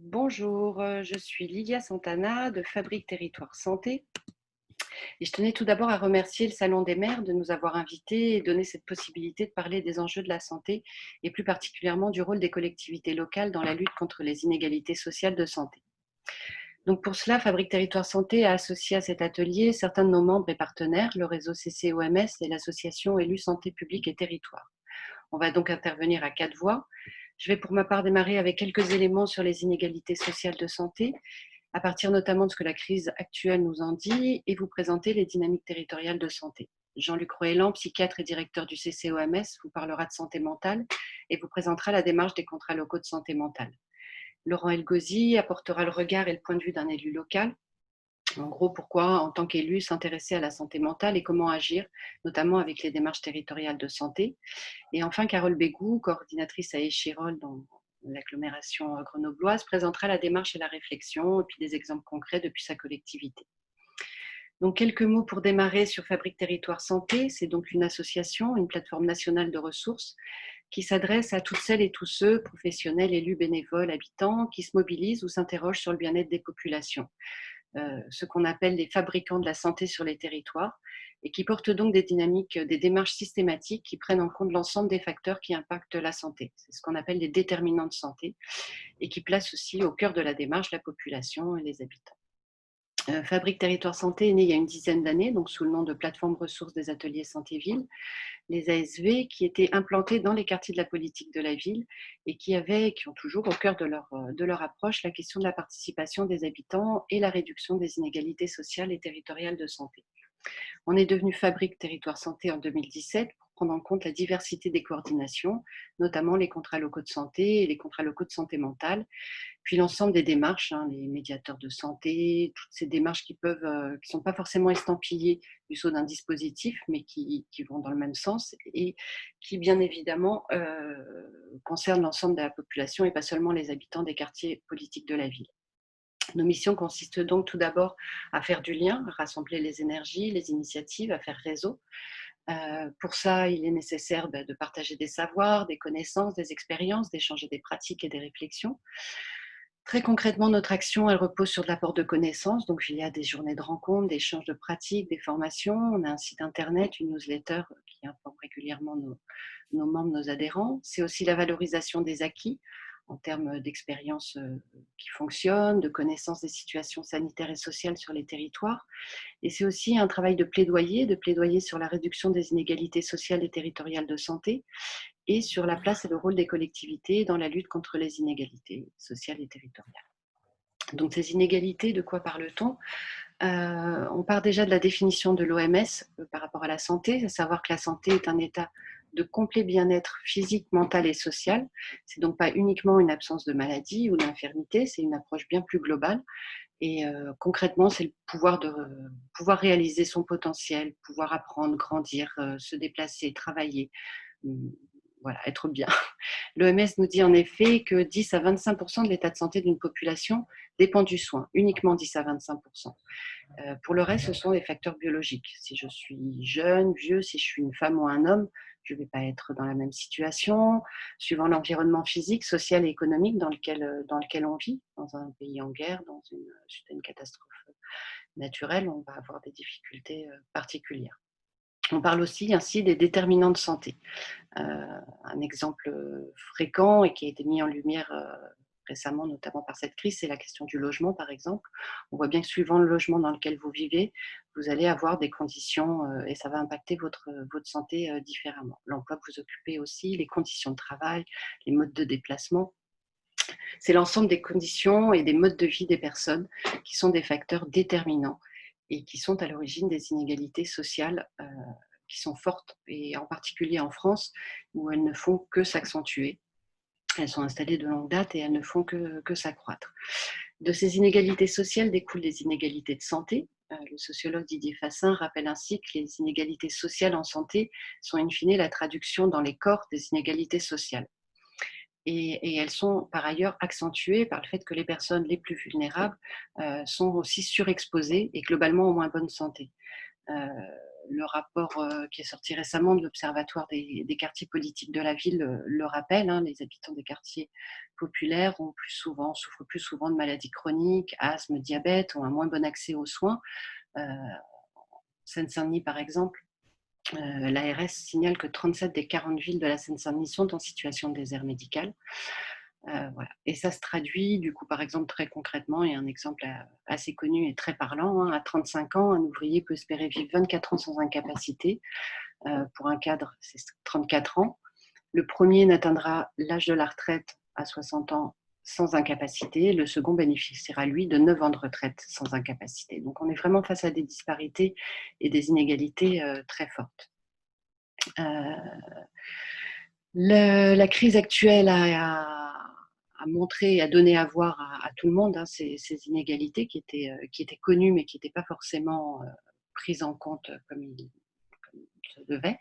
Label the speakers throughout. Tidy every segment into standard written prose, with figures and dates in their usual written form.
Speaker 1: Bonjour, je suis Lilia Santana de Fabrique Territoire Santé et je tenais tout d'abord à remercier le Salon des maires de nous avoir invités et donner cette possibilité de parler des enjeux de la santé et plus particulièrement du rôle des collectivités locales dans la lutte contre les inégalités sociales de santé. Donc pour cela, Fabrique Territoire Santé a associé à cet atelier certains de nos membres et partenaires, le réseau CCOMS et l'association Élus Santé Publique et Territoire. On va donc intervenir à quatre voix. Je vais pour ma part démarrer avec quelques éléments sur les inégalités sociales de santé, à partir notamment de ce que la crise actuelle nous en dit, et vous présenter les dynamiques territoriales de santé. Jean-Luc Roélan, psychiatre et directeur du CCOMS, vous parlera de santé mentale et vous présentera la démarche des contrats locaux de santé mentale. Laurent Elgozi apportera le regard et le point de vue d'un élu local. En gros, pourquoi, en tant qu'élu, s'intéresser à la santé mentale et comment agir, notamment avec les démarches territoriales de santé. Et enfin, Carole Bégou, coordinatrice à Échirol dans l'agglomération grenobloise, présentera la démarche et la réflexion, et puis des exemples concrets depuis sa collectivité. Donc, quelques mots pour démarrer sur Fabrique Territoire Santé. C'est donc une association, une plateforme nationale de ressources qui s'adresse à toutes celles et tous ceux, professionnels, élus, bénévoles, habitants, qui se mobilisent ou s'interrogent sur le bien-être des populations. Ce qu'on appelle les fabricants de la santé sur les territoires et qui portent donc des dynamiques, des démarches systématiques qui prennent en compte l'ensemble des facteurs qui impactent la santé. C'est ce qu'on appelle les déterminants de santé et qui placent aussi au cœur de la démarche la population et les habitants. Fabrique Territoire Santé est né il y a une dizaine d'années, donc sous le nom de Plateforme Ressources des Ateliers Santé-Ville, les ASV, qui étaient implantés dans les quartiers de la politique de la ville et qui ont toujours au cœur de leur approche la question de la participation des habitants et la réduction des inégalités sociales et territoriales de santé. On est devenu Fabrique Territoire Santé en 2017 pour prendre en compte la diversité des coordinations, notamment les contrats locaux de santé et les contrats locaux de santé mentale, puis l'ensemble des démarches, les médiateurs de santé, toutes ces démarches qui sont pas forcément estampillées du sceau d'un dispositif, mais qui vont dans le même sens et qui, bien évidemment, concernent l'ensemble de la population et pas seulement les habitants des quartiers politiques de la ville. Nos missions consistent donc tout d'abord à faire du lien, à rassembler les énergies, les initiatives, à faire réseau. Pour ça, il est nécessaire de partager des savoirs, des connaissances, des expériences, d'échanger des pratiques et des réflexions. Très concrètement, notre action, elle repose sur de l'apport de connaissances. Donc, il y a des journées de rencontres, d'échanges de pratiques, des formations. On a un site internet, une newsletter qui informe régulièrement nos membres, nos adhérents. C'est aussi la valorisation des acquis en termes d'expériences qui fonctionnent, de connaissances des situations sanitaires et sociales sur les territoires. Et c'est aussi un travail de plaidoyer sur la réduction des inégalités sociales et territoriales de santé et sur la place et le rôle des collectivités dans la lutte contre les inégalités sociales et territoriales. Donc ces inégalités, de quoi parle-t-on? On part déjà de la définition de l'OMS par rapport à la santé, à savoir que la santé est un état de complet bien-être physique, mental et social. C'est donc pas uniquement une absence de maladie ou d'infirmité, c'est une approche bien plus globale. Et concrètement, c'est le pouvoir réaliser son potentiel, pouvoir apprendre, grandir, se déplacer, travailler, mmh, voilà, être bien. L'OMS nous dit en effet que 10 à 25% de l'état de santé d'une population dépend du soin, uniquement 10 à 25%. Pour le reste, ce sont des facteurs biologiques. Si je suis jeune, vieux, si je suis une femme ou un homme, je ne vais pas être dans la même situation, suivant l'environnement physique, social et économique dans lequel on vit, dans un pays en guerre, suite à une catastrophe naturelle, on va avoir des difficultés particulières. On parle aussi ainsi des déterminants de santé. Un exemple fréquent et qui a été mis en lumière récemment, notamment par cette crise, c'est la question du logement, par exemple. On voit bien que suivant le logement dans lequel vous vivez, vous allez avoir des conditions et ça va impacter votre santé différemment. L'emploi que vous occupez aussi, les conditions de travail, les modes de déplacement. C'est l'ensemble des conditions et des modes de vie des personnes qui sont des facteurs déterminants et qui sont à l'origine des inégalités sociales qui sont fortes, et en particulier en France, où elles ne font que s'accentuer. Elles sont installées de longue date et elles ne font que s'accroître. De ces inégalités sociales découlent les inégalités de santé. Le sociologue Didier Fassin rappelle ainsi que les inégalités sociales en santé sont in fine la traduction dans les corps des inégalités sociales. Et elles sont par ailleurs accentuées par le fait que les personnes les plus vulnérables sont aussi surexposées et globalement en moins bonne santé. Euh, le rapport qui est sorti récemment de l'Observatoire des quartiers politiques de la ville le rappelle, hein, les habitants des quartiers populaires souffrent plus souvent de maladies chroniques, asthme, diabète, ont un moins bon accès aux soins. Seine-Saint-Denis, par exemple, l'ARS signale que 37 des 40 villes de la Seine-Saint-Denis sont en situation de désert médical. Voilà. Et ça se traduit, du coup, par exemple, très concrètement, il y a un exemple assez connu et très parlant, hein, à 35 ans, un ouvrier peut espérer vivre 24 ans sans incapacité. Pour un cadre, c'est 34 ans. Le premier n'atteindra l'âge de la retraite à 60 ans sans incapacité. Le second bénéficiera, lui, de 9 ans de retraite sans incapacité. Donc, on est vraiment face à des disparités et des inégalités très fortes. La crise actuelle a montré, a donné à voir à tout le monde, hein, ces inégalités qui étaient connues mais qui n'étaient pas forcément prises en compte comme il se devait.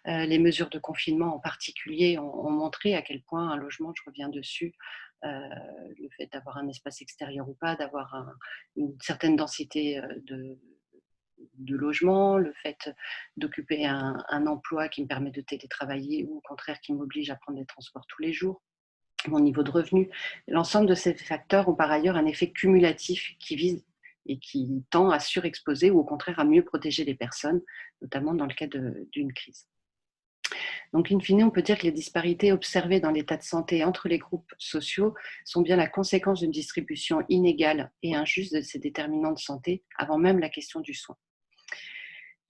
Speaker 1: Les mesures de confinement en particulier ont montré à quel point un logement, je reviens dessus, le fait d'avoir un espace extérieur ou pas, d'avoir une certaine densité de logement, le fait d'occuper un emploi qui me permet de télétravailler ou au contraire qui m'oblige à prendre des transports tous les jours, mon niveau de revenu. L'ensemble de ces facteurs ont par ailleurs un effet cumulatif qui vise et qui tend à surexposer ou au contraire à mieux protéger les personnes, notamment dans le cas d'une crise. Donc, in fine, on peut dire que les disparités observées dans l'état de santé entre les groupes sociaux sont bien la conséquence d'une distribution inégale et injuste de ces déterminants de santé avant même la question du soin.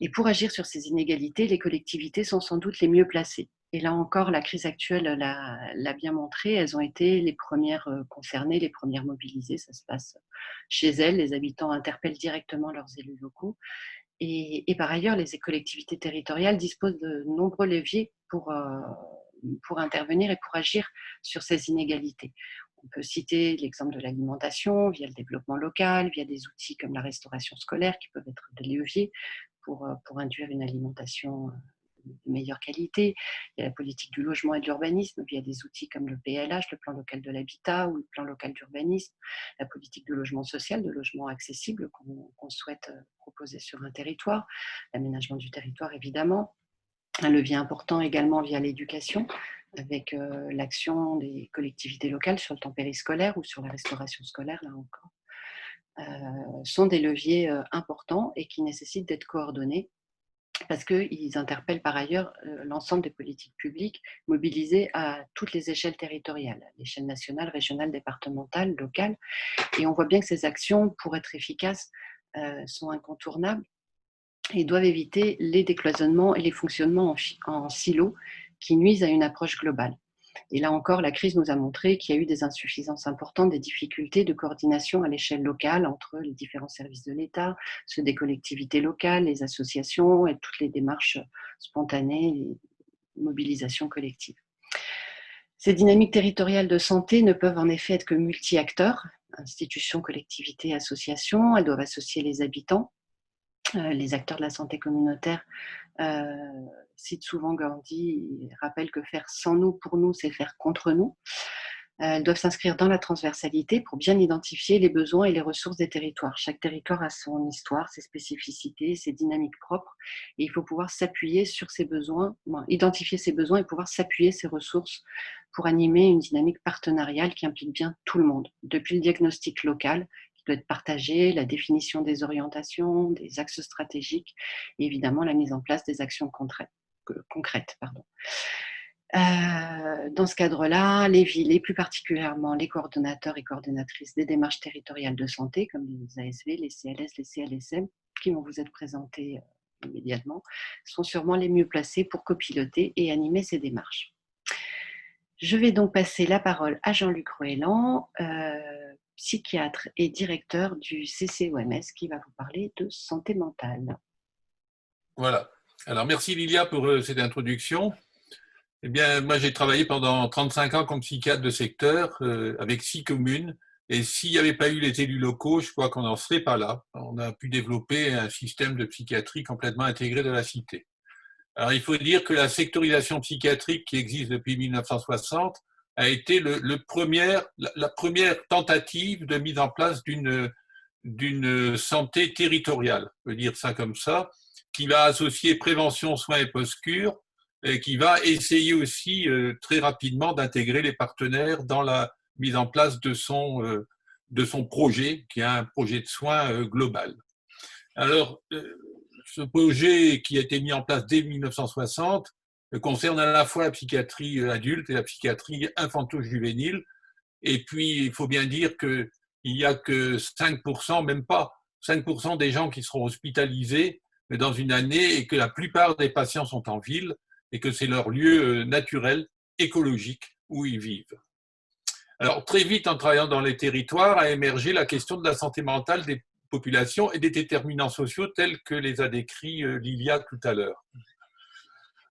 Speaker 1: Et pour agir sur ces inégalités, les collectivités sont sans doute les mieux placées. Et là encore, la crise actuelle l'a bien montré. Elles ont été les premières concernées, les premières mobilisées. Ça se passe chez elles. Les habitants interpellent directement leurs élus locaux. Et par ailleurs, les collectivités territoriales disposent de nombreux leviers pour intervenir et pour agir sur ces inégalités. On peut citer l'exemple de l'alimentation via le développement local, via des outils comme la restauration scolaire qui peuvent être des leviers pour induire une alimentation de meilleure qualité. Il y a la politique du logement et de l'urbanisme via des outils comme le PLH, le plan local de l'habitat ou le plan local d'urbanisme, la politique de logement social, de logement accessible qu'on souhaite proposer sur un territoire, l'aménagement du territoire évidemment. Un levier important également via l'éducation, avec l'action des collectivités locales sur le temps périscolaire ou sur la restauration scolaire, là encore, sont des leviers importants et qui nécessitent d'être coordonnés parce qu'ils interpellent par ailleurs l'ensemble des politiques publiques mobilisées à toutes les échelles territoriales, l'échelle nationale, régionale, départementale, locale. Et on voit bien que ces actions, pour être efficaces, sont incontournables et doivent éviter les décloisonnements et les fonctionnements en silo qui nuisent à une approche globale. Et là encore, la crise nous a montré qu'il y a eu des insuffisances importantes, des difficultés de coordination à l'échelle locale entre les différents services de l'État, ceux des collectivités locales, les associations et toutes les démarches spontanées, les mobilisations collectives. Ces dynamiques territoriales de santé ne peuvent en effet être que multi-acteurs, institutions, collectivités, associations. Elles doivent associer les habitants, les acteurs de la santé communautaire. Cite souvent Gandhi, il rappelle que faire sans nous, pour nous, c'est faire contre nous. Elles doivent s'inscrire dans la transversalité pour bien identifier les besoins et les ressources des territoires. Chaque territoire a son histoire, ses spécificités, ses dynamiques propres, et il faut pouvoir s'appuyer sur ces besoins, identifier ces besoins et pouvoir s'appuyer ses ressources pour animer une dynamique partenariale qui implique bien tout le monde, depuis le diagnostic local, qui doit être partagé, la définition des orientations, des axes stratégiques, et évidemment la mise en place des actions concrètes. Dans ce cadre-là, les villes et plus particulièrement les coordonnateurs et coordonnatrices des démarches territoriales de santé, comme les ASV, les CLS, les CLSM, qui vont vous être présentés immédiatement, sont sûrement les mieux placés pour copiloter et animer ces démarches. Je vais donc passer la parole à Jean-Luc Roëlan, psychiatre et directeur du CCOMS, qui va vous parler de santé mentale.
Speaker 2: Voilà. Alors, merci Lilia pour cette introduction. Eh bien, moi, j'ai travaillé pendant 35 ans comme psychiatre de secteur avec 6 communes. Et s'il n'y avait pas eu les élus locaux, je crois qu'on n'en serait pas là. On a pu développer un système de psychiatrie complètement intégré de la cité. Alors, il faut dire que la sectorisation psychiatrique qui existe depuis 1960 a été la première tentative de mise en place d'une santé territoriale. On peut dire ça comme ça. qui va associer prévention, soins et post-cure, et qui va essayer aussi très rapidement d'intégrer les partenaires dans la mise en place de son projet, qui est un projet de soins global. Alors, ce projet qui a été mis en place dès 1960 concerne à la fois la psychiatrie adulte et la psychiatrie infanto-juvénile. Et puis, il faut bien dire qu'il n'y a que 5%, même pas 5% des gens qui seront hospitalisés dans une année et que la plupart des patients sont en ville et que c'est leur lieu naturel, écologique, où ils vivent. Alors, très vite, en travaillant dans les territoires, a émergé la question de la santé mentale des populations et des déterminants sociaux tels que les a décrits Lilia tout à l'heure.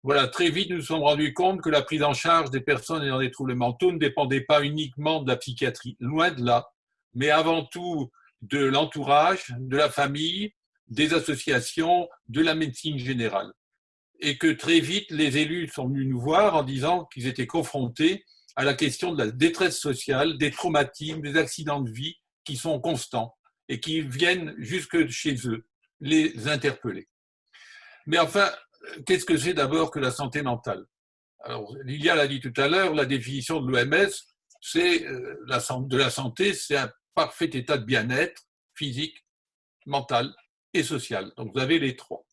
Speaker 2: Voilà, très vite, nous nous sommes rendus compte que la prise en charge des personnes ayant des troubles mentaux ne dépendait pas uniquement de la psychiatrie, loin de là, mais avant tout de l'entourage, de la famille, des associations, de la médecine générale. Et que très vite, les élus sont venus nous voir en disant qu'ils étaient confrontés à la question de la détresse sociale, des traumatismes, des accidents de vie qui sont constants et qui viennent jusque chez eux, les interpeller. Mais enfin, qu'est-ce que c'est d'abord que la santé mentale? Alors, Lilia l'a dit tout à l'heure, la définition de l'OMS, c'est de la santé, c'est un parfait état de bien-être physique, mental et social. Donc, vous avez les trois.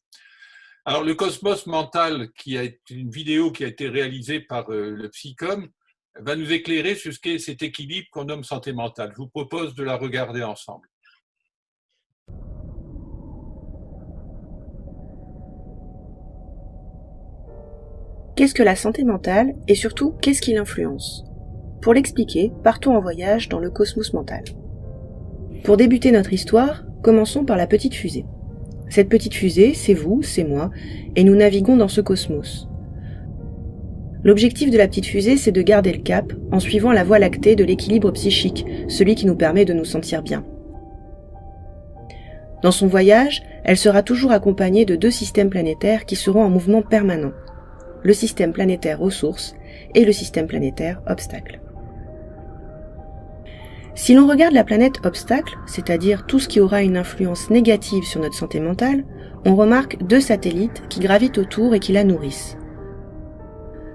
Speaker 2: Alors, le Cosmos mental, qui est une vidéo qui a été réalisée par le Psycom, va nous éclairer sur ce qu'est cet équilibre qu'on nomme santé mentale. Je vous propose de la regarder ensemble.
Speaker 3: Qu'est-ce que la santé mentale et surtout qu'est-ce qui l'influence? Pour l'expliquer, partons en voyage dans le cosmos mental. Pour débuter notre histoire, commençons par la petite fusée. Cette petite fusée, c'est vous, c'est moi, et nous naviguons dans ce cosmos. L'objectif de la petite fusée, c'est de garder le cap en suivant la voie lactée de l'équilibre psychique, celui qui nous permet de nous sentir bien. Dans son voyage, elle sera toujours accompagnée de deux systèmes planétaires qui seront en mouvement permanent. Le système planétaire ressources et le système planétaire obstacles. Si l'on regarde la planète obstacle, c'est-à-dire tout ce qui aura une influence négative sur notre santé mentale, on remarque deux satellites qui gravitent autour et qui la nourrissent.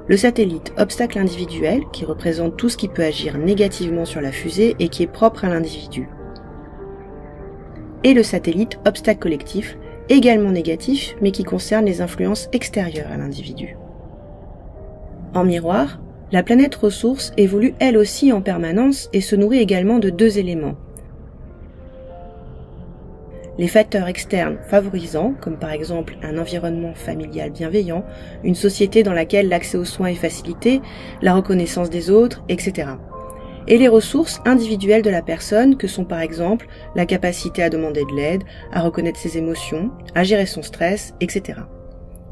Speaker 3: Le satellite obstacle individuel, qui représente tout ce qui peut agir négativement sur la fusée et qui est propre à l'individu. Et le satellite obstacle collectif, également négatif, mais qui concerne les influences extérieures à l'individu. En miroir, la planète ressource évolue elle aussi en permanence et se nourrit également de deux éléments. Les facteurs externes favorisants, comme par exemple un environnement familial bienveillant, une société dans laquelle l'accès aux soins est facilité, la reconnaissance des autres, etc. Et les ressources individuelles de la personne, que sont par exemple la capacité à demander de l'aide, à reconnaître ses émotions, à gérer son stress, etc.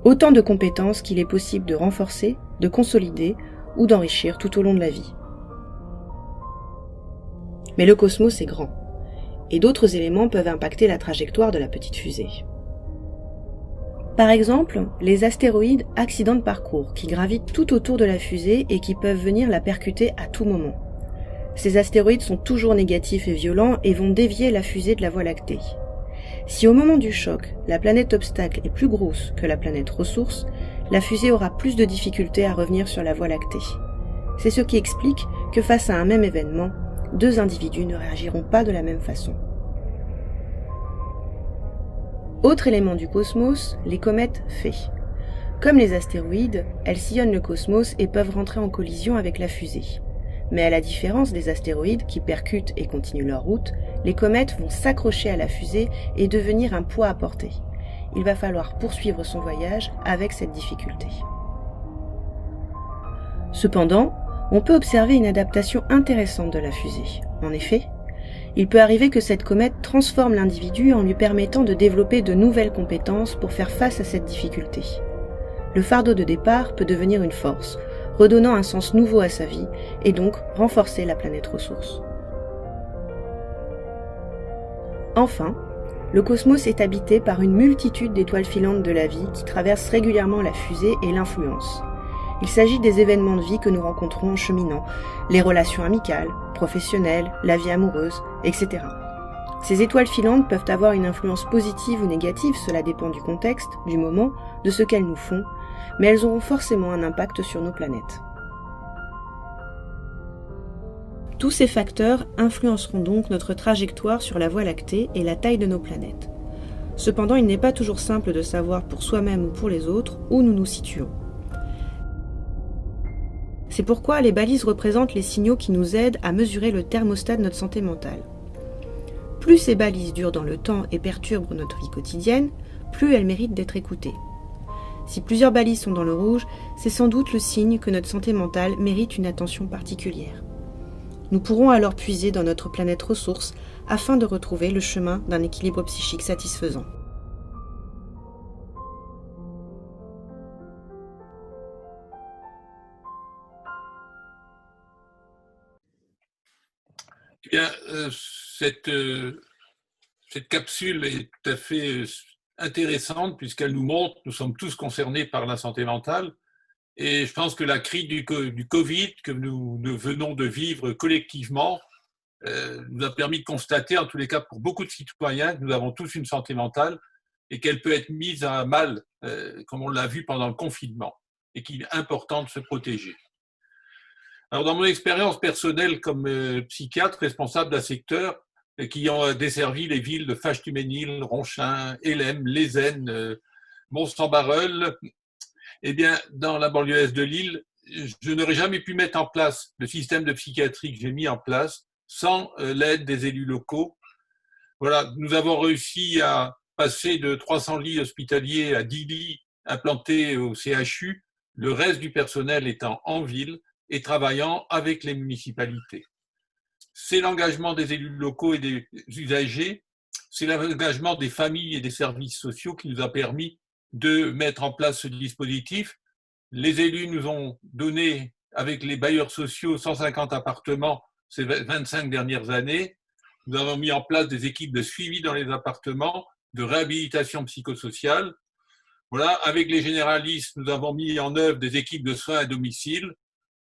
Speaker 3: Autant de compétences qu'il est possible de renforcer, de consolider ou d'enrichir tout au long de la vie. Mais le cosmos est grand, et d'autres éléments peuvent impacter la trajectoire de la petite fusée. Par exemple, les astéroïdes accidents de parcours qui gravitent tout autour de la fusée et qui peuvent venir la percuter à tout moment. Ces astéroïdes sont toujours négatifs et violents et vont dévier la fusée de la Voie lactée. Si au moment du choc, la planète obstacle est plus grosse que la planète ressource, la fusée aura plus de difficultés à revenir sur la Voie lactée. C'est ce qui explique que face à un même événement, deux individus ne réagiront pas de la même façon. Autre élément du cosmos, les comètes Fée. Comme les astéroïdes, elles sillonnent le cosmos et peuvent rentrer en collision avec la fusée. Mais à la différence des astéroïdes qui percutent et continuent leur route, les comètes vont s'accrocher à la fusée et devenir un poids à porter. Il va falloir poursuivre son voyage avec cette difficulté. Cependant, on peut observer une adaptation intéressante de la fusée. En effet, il peut arriver que cette comète transforme l'individu en lui permettant de développer de nouvelles compétences pour faire face à cette difficulté. Le fardeau de départ peut devenir une force, redonnant un sens nouveau à sa vie et donc renforcer la planète ressource. Enfin, le cosmos est habité par une multitude d'étoiles filantes de la vie qui traversent régulièrement la fusée et l'influencent. Il s'agit des événements de vie que nous rencontrons en cheminant, les relations amicales, professionnelles, la vie amoureuse, etc. Ces étoiles filantes peuvent avoir une influence positive ou négative, cela dépend du contexte, du moment, de ce qu'elles nous font, mais elles auront forcément un impact sur nos planètes. Tous ces facteurs influenceront donc notre trajectoire sur la Voie lactée et la taille de nos planètes. Cependant, il n'est pas toujours simple de savoir pour soi-même ou pour les autres où nous nous situons. C'est pourquoi les balises représentent les signaux qui nous aident à mesurer le thermostat de notre santé mentale. Plus ces balises durent dans le temps et perturbent notre vie quotidienne, plus elles méritent d'être écoutées. Si plusieurs balises sont dans le rouge, c'est sans doute le signe que notre santé mentale mérite une attention particulière. Nous pourrons alors puiser dans notre planète ressource afin de retrouver le chemin d'un équilibre psychique satisfaisant.
Speaker 2: Eh bien, cette capsule est tout à fait intéressante puisqu'elle nous montre que nous sommes tous concernés par la santé mentale. Et je pense que la crise du Covid que nous venons de vivre collectivement nous a permis de constater, en tous les cas pour beaucoup de citoyens, que nous avons tous une santé mentale et qu'elle peut être mise à mal, comme on l'a vu pendant le confinement, et qu'il est important de se protéger. Alors, dans mon expérience personnelle comme psychiatre responsable d'un secteur qui ont desservi les villes de Faches-Tuménil, Ronchin, Hélène, Lézenne, Mons-en-Barœul, eh bien, dans la banlieue est de Lille, je n'aurais jamais pu mettre en place le système de psychiatrie que j'ai mis en place sans l'aide des élus locaux. Voilà, nous avons réussi à passer de 300 lits hospitaliers à 10 lits implantés au CHU, le reste du personnel étant en ville et travaillant avec les municipalités. C'est l'engagement des élus locaux et des usagers, c'est l'engagement des familles et des services sociaux qui nous a permis de mettre en place ce dispositif. Les élus nous ont donné, avec les bailleurs sociaux, 150 appartements ces 25 dernières années. Nous avons mis en place des équipes de suivi dans les appartements, de réhabilitation psychosociale. Voilà, avec les généralistes, nous avons mis en œuvre des équipes de soins à domicile.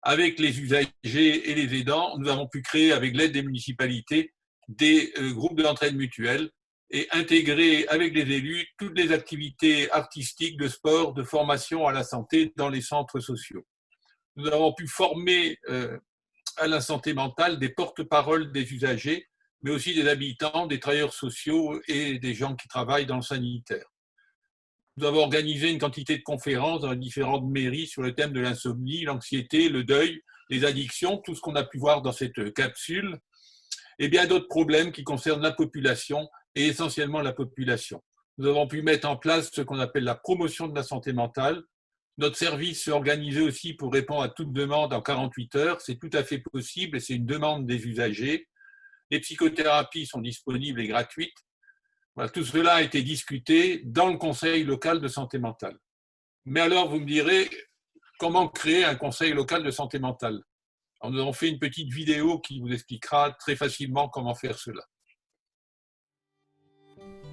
Speaker 2: Avec les usagers et les aidants, nous avons pu créer, avec l'aide des municipalités, des groupes d'entraide mutuelle et intégrer avec les élus toutes les activités artistiques, de sport, de formation à la santé dans les centres sociaux. Nous avons pu former à la santé mentale des porte-paroles des usagers, mais aussi des habitants, des travailleurs sociaux et des gens qui travaillent dans le sanitaire. Nous avons organisé une quantité de conférences dans les différentes mairies sur le thème de l'insomnie, l'anxiété, le deuil, les addictions, tout ce qu'on a pu voir dans cette capsule, et bien d'autres problèmes qui concernent la population et essentiellement la population. Nous avons pu mettre en place ce qu'on appelle la promotion de la santé mentale. Notre service s'est organisé aussi pour répondre à toute demande en 48 heures. C'est tout à fait possible et c'est une demande des usagers. Les psychothérapies sont disponibles et gratuites. Voilà, tout cela a été discuté dans le conseil local de santé mentale. Mais alors, vous me direz, comment créer un conseil local de santé mentale? Alors, nous avons fait une petite vidéo qui vous expliquera très facilement comment faire cela.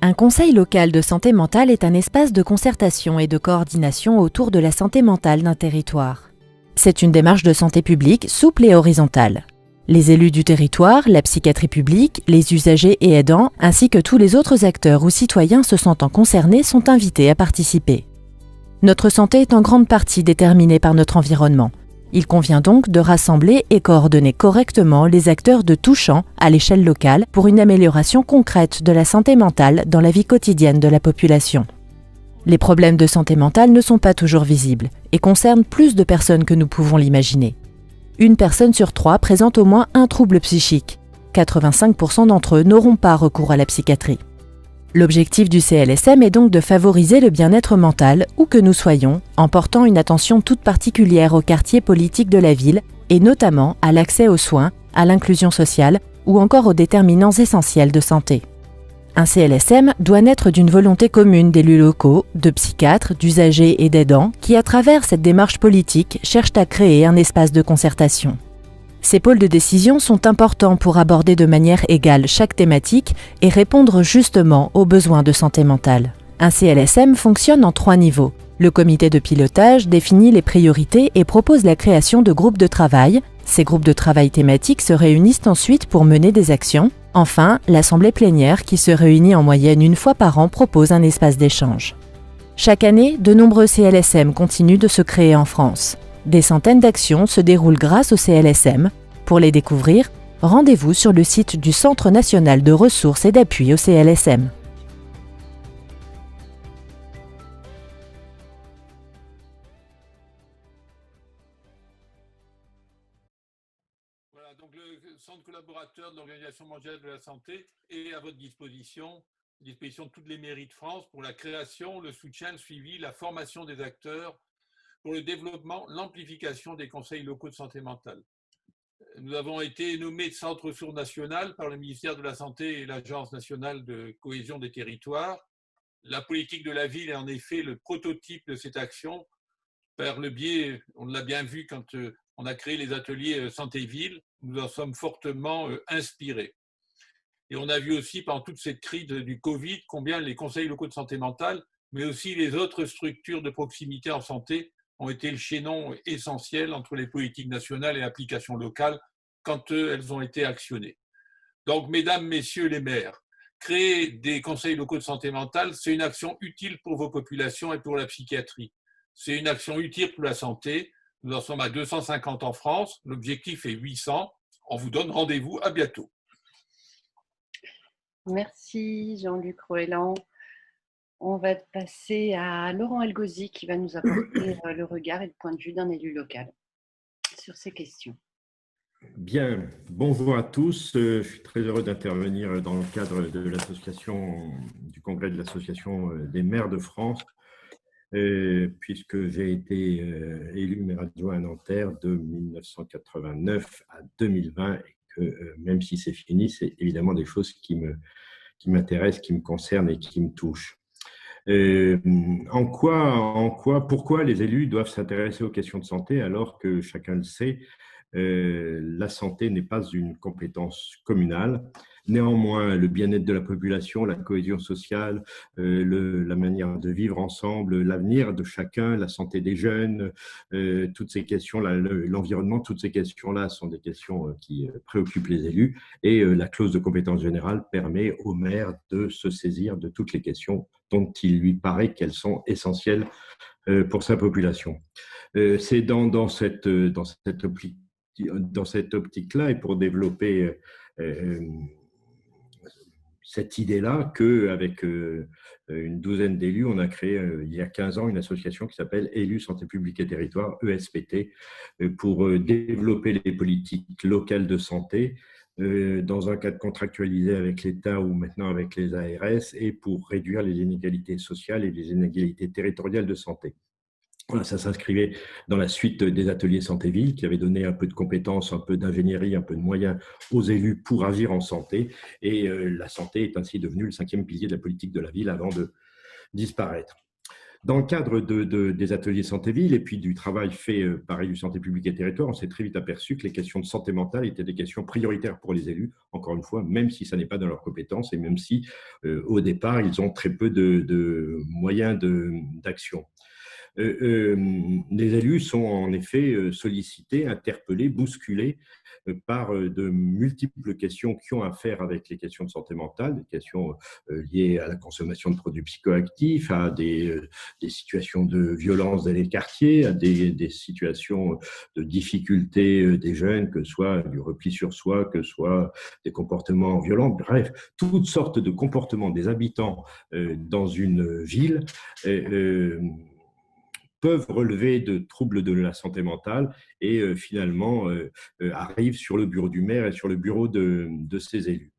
Speaker 4: Un conseil local de santé mentale est un espace de concertation et de coordination autour de la santé mentale d'un territoire. C'est une démarche de santé publique souple et horizontale. Les élus du territoire, la psychiatrie publique, les usagers et aidants, ainsi que tous les autres acteurs ou citoyens se sentant concernés sont invités à participer. Notre santé est en grande partie déterminée par notre environnement. Il convient donc de rassembler et coordonner correctement les acteurs de tout champ à l'échelle locale pour une amélioration concrète de la santé mentale dans la vie quotidienne de la population. Les problèmes de santé mentale ne sont pas toujours visibles et concernent plus de personnes que nous pouvons l'imaginer. Une personne sur 3 présente au moins un trouble psychique. 85% d'entre eux n'auront pas recours à la psychiatrie. L'objectif du CLSM est donc de favoriser le bien-être mental où que nous soyons, en portant une attention toute particulière aux quartiers politiques de la ville et notamment à l'accès aux soins, à l'inclusion sociale ou encore aux déterminants essentiels de santé. Un CLSM doit naître d'une volonté commune d'élus locaux, de psychiatres, d'usagers et d'aidants qui, à travers cette démarche politique, cherchent à créer un espace de concertation. Ces pôles de décision sont importants pour aborder de manière égale chaque thématique et répondre justement aux besoins de santé mentale. Un CLSM fonctionne en 3 niveaux. Le comité de pilotage définit les priorités et propose la création de groupes de travail. Ces groupes de travail thématiques se réunissent ensuite pour mener des actions. Enfin, l'Assemblée plénière, qui se réunit en moyenne une fois par an, propose un espace d'échange. Chaque année, de nombreux CLSM continuent de se créer en France. Des centaines d'actions se déroulent grâce au CLSM. Pour les découvrir, rendez-vous sur le site du Centre national de ressources et d'appui au CLSM.
Speaker 2: Voilà, donc le centre collaborateur de l'Organisation mondiale de la santé est à votre disposition de toutes les mairies de France pour la création, le soutien, le suivi, la formation des acteurs, pour le développement, l'amplification des conseils locaux de santé mentale. Nous avons été nommés Centre ressources national par le ministère de la Santé et l'Agence nationale de cohésion des territoires. La politique de la ville est en effet le prototype de cette action par le biais, on l'a bien vu quand on a créé les ateliers santé-ville, nous en sommes fortement inspirés. Et on a vu aussi pendant toute cette crise du Covid combien les conseils locaux de santé mentale, mais aussi les autres structures de proximité en santé ont été le chaînon essentiel entre les politiques nationales et l'application locale quand elles ont été actionnées. Donc, mesdames, messieurs les maires, créer des conseils locaux de santé mentale, c'est une action utile pour vos populations et pour la psychiatrie. C'est une action utile pour la santé. Nous en sommes à 250 en France. L'objectif est 800. On vous donne rendez-vous. À bientôt.
Speaker 1: Merci Jean-Luc Roeland. On va passer à Laurent Algozi qui va nous apporter le regard et le point de vue d'un élu local sur ces questions.
Speaker 5: Bien, bonjour à tous. Je suis très heureux d'intervenir dans le cadre de l'association, du congrès de l'association des maires de France, puisque j'ai été élu maire adjoint à Nanterre de 1989 à 2020 et que même si c'est fini, c'est évidemment des choses qui m'intéressent, qui me concernent et qui me touchent. Pourquoi les élus doivent s'intéresser aux questions de santé alors que chacun le sait, la santé n'est pas une compétence communale. Néanmoins, le bien-être de la population, la cohésion sociale, la manière de vivre ensemble, l'avenir de chacun, la santé des jeunes, toutes ces questions-là, l'environnement, toutes ces questions-là sont des questions qui préoccupent les élus. Et la clause de compétence générale permet au maire de se saisir de toutes les questions dont il lui paraît qu'elles sont essentielles pour sa population. C'est dans cette optique-là et pour développer cette idée-là qu'avec une douzaine d'élus, on a créé il y a 15 ans une association qui s'appelle Élus Santé Publique et Territoire, ESPT, pour développer les politiques locales de santé dans un cadre contractualisé avec l'État ou maintenant avec les ARS et pour réduire les inégalités sociales et les inégalités territoriales de santé. Voilà, ça s'inscrivait dans la suite des ateliers santé-ville qui avaient donné un peu de compétences, un peu d'ingénierie, un peu de moyens aux élus pour agir en santé. Et la santé est ainsi devenue le 5e pilier de la politique de la ville avant de disparaître. Dans le cadre des ateliers santé-ville et puis du travail fait par Élus Santé Publique et Territoire, on s'est très vite aperçu que les questions de santé mentale étaient des questions prioritaires pour les élus, encore une fois, même si ça n'est pas dans leurs compétences et même si au départ, ils ont très peu de moyens d'action. Les élus sont en effet sollicités, interpellés, bousculés par de multiples questions qui ont à faire avec les questions de santé mentale, des questions liées à la consommation de produits psychoactifs, à des situations de violence dans les quartiers, à des situations de difficultés des jeunes, que ce soit du repli sur soi, que ce soit des comportements violents, bref, toutes sortes de comportements des habitants dans une ville peuvent relever de troubles de la santé mentale et finalement arrivent sur le bureau du maire et sur le bureau de ses élus.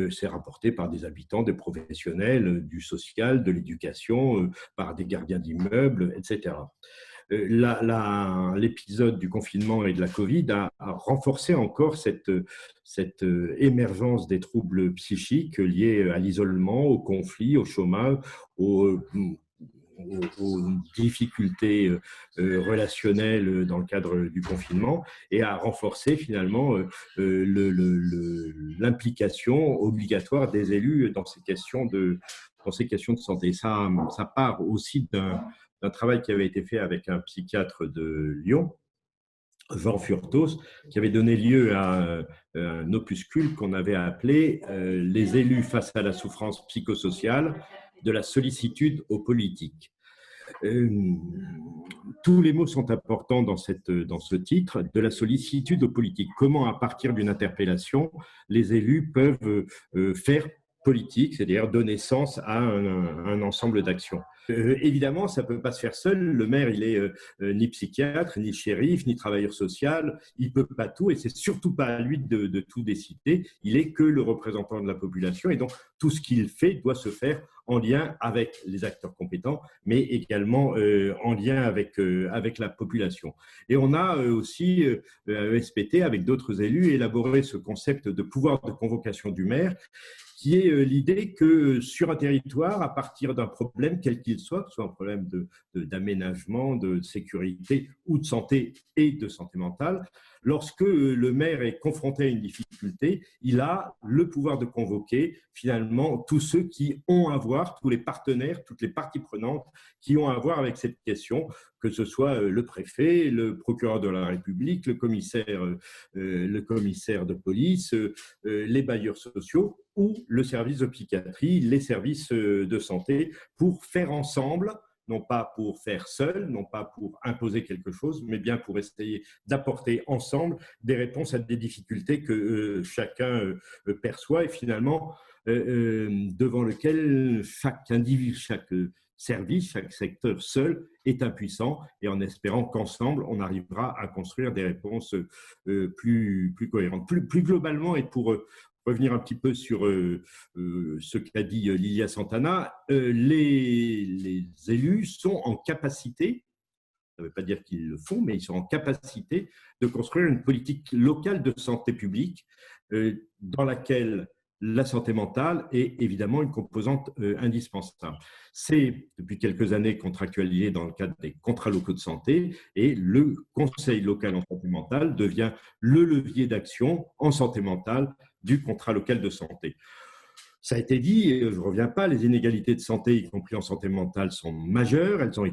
Speaker 5: C'est rapporté par des habitants, des professionnels, du social, de l'éducation, par des gardiens d'immeubles, etc. L'épisode du confinement et de la Covid a renforcé encore cette émergence des troubles psychiques liés à l'isolement, au conflit, au chômage, aux difficultés relationnelles dans le cadre du confinement et à renforcer finalement l'implication obligatoire des élus dans ces questions de santé. Ça part aussi d'un travail qui avait été fait avec un psychiatre de Lyon, Jean Furtos, qui avait donné lieu à un opuscule qu'on avait appelé Les élus face à la souffrance psychosociale, de la sollicitude aux politiques. Tous les mots sont importants dans ce titre, de la sollicitude aux politiques. Comment, à partir d'une interpellation, les élus peuvent faire politique, c'est-à-dire donner sens à un ensemble d'actions. Évidemment, ça ne peut pas se faire seul. Le maire, il est ni psychiatre, ni shérif, ni travailleur social. Il ne peut pas tout et c'est surtout pas à lui de tout décider. Il est que le représentant de la population et donc tout ce qu'il fait doit se faire en lien avec les acteurs compétents, mais également en lien avec la population. Et on a aussi, à ESPT, avec d'autres élus, élaboré ce concept de pouvoir de convocation du maire, qui est l'idée que sur un territoire, à partir d'un problème, quel qu'il soit, que ce soit un problème d'aménagement, de sécurité ou de santé et de santé mentale, lorsque le maire est confronté à une difficulté, il a le pouvoir de convoquer finalement tous ceux qui ont à voir, tous les partenaires, toutes les parties prenantes qui ont à voir avec cette question, que ce soit le préfet, le procureur de la République, le commissaire de police, les bailleurs sociaux ou le service de psychiatrie, les services de santé, pour faire ensemble, non pas pour faire seul, non pas pour imposer quelque chose, mais bien pour essayer d'apporter ensemble des réponses à des difficultés que chacun perçoit et finalement devant lequel chaque individu, chaque service, chaque secteur seul est impuissant et en espérant qu'ensemble, on arrivera à construire des réponses plus cohérentes. Plus globalement, et pour revenir un petit peu sur ce qu'a dit Lilia Santana, les élus sont en capacité, ça ne veut pas dire qu'ils le font, mais ils sont en capacité de construire une politique locale de santé publique dans laquelle la santé mentale est évidemment une composante indispensable. C'est depuis quelques années contractualisé dans le cadre des contrats locaux de santé et le conseil local en santé mentale devient le levier d'action en santé mentale du contrat local de santé. Ça a été dit, je ne reviens pas, les inégalités de santé, y compris en santé mentale, sont majeures. Elles sont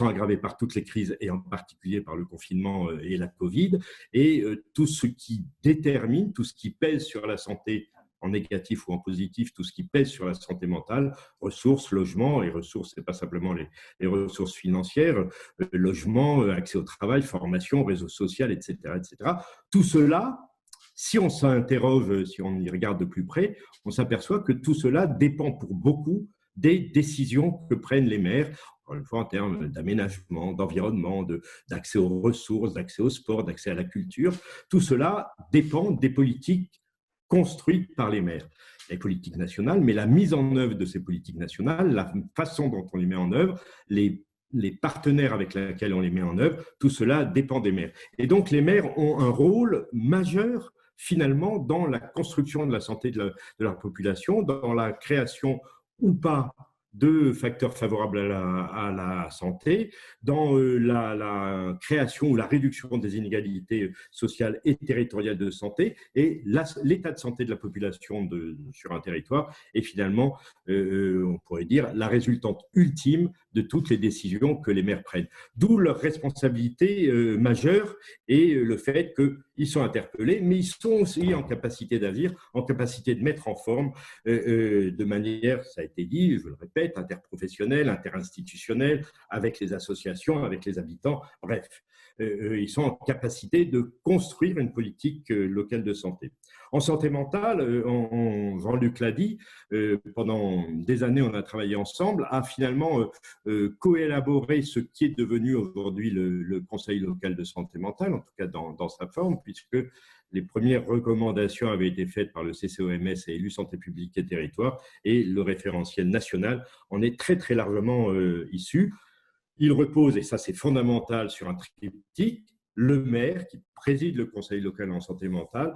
Speaker 5: aggravées par toutes les crises et en particulier par le confinement et la Covid. Et tout ce qui détermine, tout ce qui pèse sur la santé en négatif ou en positif, tout ce qui pèse sur la santé mentale, ressources, logements, et ressources, ce n'est pas simplement les ressources financières, logement, accès au travail, formation, réseau social, etc., etc. Tout cela, si on s'interroge, si on y regarde de plus près, on s'aperçoit que tout cela dépend pour beaucoup des décisions que prennent les maires, encore une fois en termes d'aménagement, d'environnement, d'accès aux ressources, d'accès au sport, d'accès à la culture. Tout cela dépend des politiques construites par les maires. Les politiques nationales, mais la mise en œuvre de ces politiques nationales, la façon dont on les met en œuvre, les partenaires avec lesquels on les met en œuvre, tout cela dépend des maires. Et donc, les maires ont un rôle majeur finalement dans la construction de la santé de la population, dans la création ou pas de facteurs favorables à la santé, dans la création ou la réduction des inégalités sociales et territoriales de santé et l'état de santé de la population sur un territoire est finalement, on pourrait dire, la résultante ultime de toutes les décisions que les maires prennent. D'où leur responsabilité majeure et le fait qu'ils sont interpellés, mais ils sont aussi en capacité d'agir, en capacité de mettre en forme de manière, ça a été dit, je le répète, interprofessionnelle, interinstitutionnelle, avec les associations, avec les habitants, bref. Ils sont en capacité de construire une politique locale de santé. En santé mentale, Jean-Luc l'a dit, pendant des années, on a travaillé ensemble à finalement coélaborer ce qui est devenu aujourd'hui le Conseil local de santé mentale, en tout cas dans sa forme, puisque les premières recommandations avaient été faites par le CCOMS et Élus Santé publique et territoire, et le référentiel national en est très très largement issu. Il repose, et ça c'est fondamental, sur un triptyque, le maire qui préside le conseil local en santé mentale,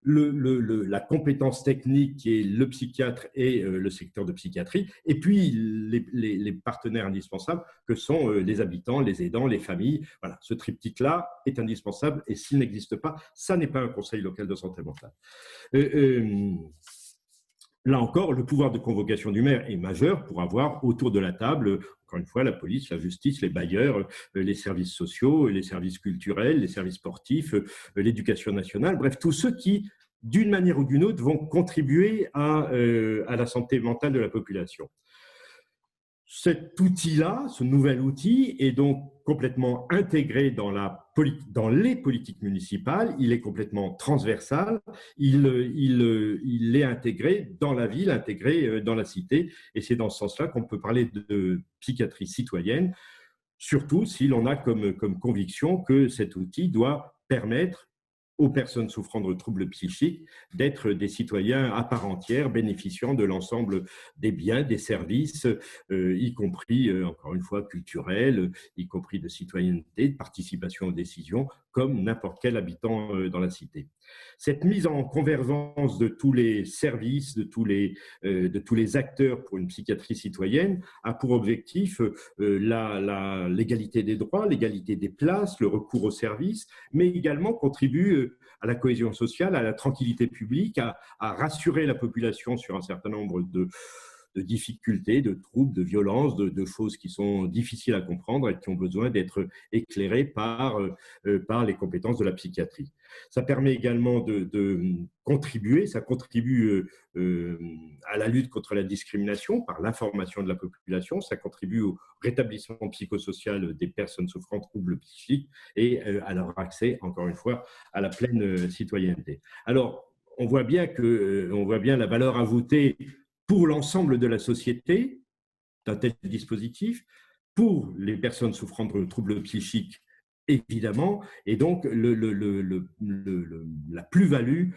Speaker 5: la compétence technique qui est le psychiatre et le secteur de psychiatrie, et puis les partenaires indispensables que sont les habitants, les aidants, les familles. Voilà, ce triptyque-là est indispensable et s'il n'existe pas, ça n'est pas un conseil local de santé mentale. Là encore, le pouvoir de convocation du maire est majeur pour avoir autour de la table, encore une fois, la police, la justice, les bailleurs, les services sociaux, les services culturels, les services sportifs, l'éducation nationale, bref, tous ceux qui, d'une manière ou d'une autre, vont contribuer à la santé mentale de la population. Cet outil-là, ce nouvel outil, est donc complètement intégré dans les politiques municipales, il est complètement transversal, il est intégré dans la ville, intégré dans la cité, et c'est dans ce sens-là qu'on peut parler de psychiatrie citoyenne, surtout si l'on a comme conviction que cet outil doit permettre aux personnes souffrant de troubles psychiques d'être des citoyens à part entière, bénéficiant de l'ensemble des biens, des services, y compris, encore une fois, culturels, y compris de citoyenneté, de participation aux décisions, comme n'importe quel habitant dans la cité. Cette mise en convergence de tous les services, de tous les acteurs pour une psychiatrie citoyenne a pour objectif l'égalité des droits, l'égalité des places, le recours aux services, mais également contribue à la cohésion sociale, à la tranquillité publique, à rassurer la population sur un certain nombre de difficultés, de troubles, de violences, de choses qui sont difficiles à comprendre et qui ont besoin d'être éclairées par les compétences de la psychiatrie. Ça permet également de contribuer, ça contribue à la lutte contre la discrimination par l'information de la population, ça contribue au rétablissement psychosocial des personnes souffrant de troubles psychiques et à leur accès, encore une fois, à la pleine citoyenneté. Alors, on voit bien la valeur ajoutée pour l'ensemble de la société d'un tel dispositif, pour les personnes souffrant de troubles psychiques, évidemment, et donc la plus-value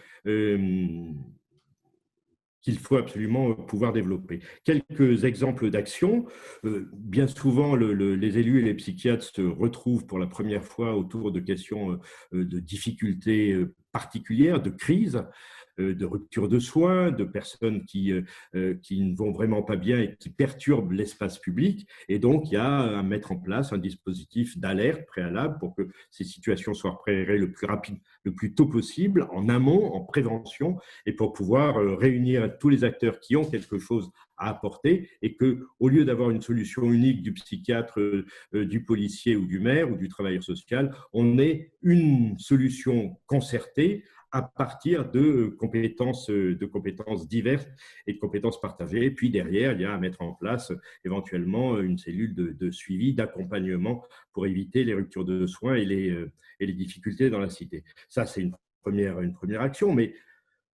Speaker 5: qu'il faut absolument pouvoir développer. Quelques exemples d'actions. Bien souvent, les élus et les psychiatres se retrouvent pour la première fois autour de questions de difficultés particulières, de crise, de rupture de soins, de personnes qui ne vont vraiment pas bien et qui perturbent l'espace public. Et donc, il y a à mettre en place un dispositif d'alerte préalable pour que ces situations soient repérées le plus tôt possible, en amont, en prévention, et pour pouvoir réunir tous les acteurs qui ont quelque chose à apporter et que, au lieu d'avoir une solution unique du psychiatre, du policier ou du maire ou du travailleur social, on ait une solution concertée à partir de compétences diverses et de compétences partagées. Et puis derrière, il y a à mettre en place éventuellement une cellule de suivi, d'accompagnement pour éviter les ruptures de soins et les difficultés dans la cité. Ça, c'est une première action, mais